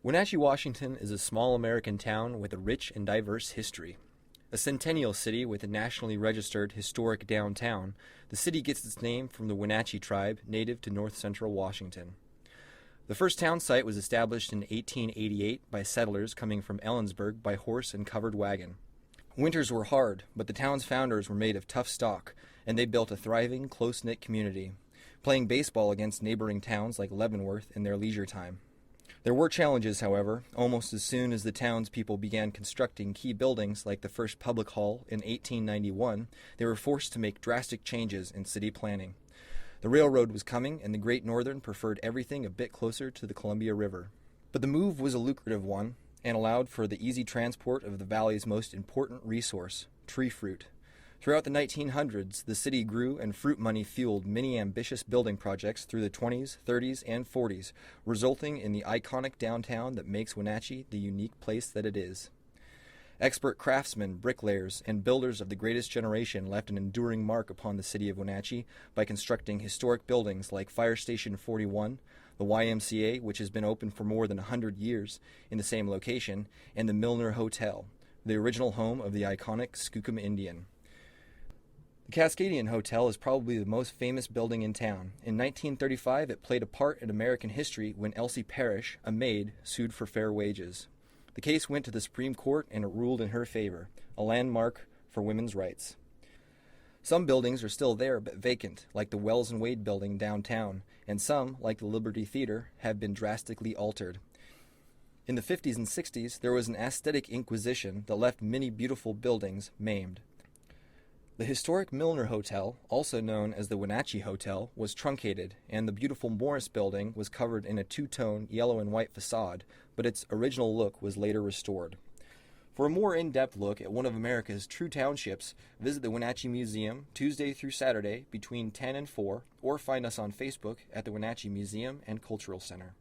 Wenatchee, Washington is a small American town with a rich and diverse history. A centennial city with a nationally registered historic downtown, the city gets its name from the Wenatchee tribe native to north central Washington. The first town site was established in 1888 by settlers coming from Ellensburg by horse and covered wagon. Winters were hard, but the town's founders were made of tough stock, and they built a thriving, close-knit community, playing baseball against neighboring towns like Leavenworth in their leisure time. There were challenges, however. Almost as soon as the townspeople began constructing key buildings like the first public hall in 1891, they were forced to make drastic changes in city planning. The railroad was coming, and the Great Northern preferred everything a bit closer to the Columbia River. But the move was a lucrative one, and allowed for the easy transport of the valley's most important resource, tree fruit. Throughout the 1900s, the city grew and fruit money fueled many ambitious building projects through the 20s, 30s, and 40s, resulting in the iconic downtown that makes Wenatchee the unique place that it is. Expert craftsmen, bricklayers, and builders of the greatest generation left an enduring mark upon the city of Wenatchee by constructing historic buildings like Fire Station 41, the YMCA, which has been open for more than 100 years in the same location, and the Milner Hotel, the original home of the iconic Skookum Indian. The Cascadian Hotel is probably the most famous building in town. In 1935, it played a part in American history when Elsie Parrish, a maid, sued for fair wages. The case went to the Supreme Court and it ruled in her favor, a landmark for women's rights. Some buildings are still there but vacant, like the Wells and Wade building downtown, and some, like the Liberty Theater, have been drastically altered. In the 50s and 60s, there was an aesthetic inquisition that left many beautiful buildings maimed. The historic Milner Hotel, also known as the Wenatchee Hotel, was truncated, and the beautiful Morris Building was covered in a two-tone yellow and white facade, but its original look was later restored. For a more in-depth look at one of America's true townships, visit the Wenatchee Museum Tuesday through Saturday between 10 and 4, or find us on Facebook at the Wenatchee Museum and Cultural Center.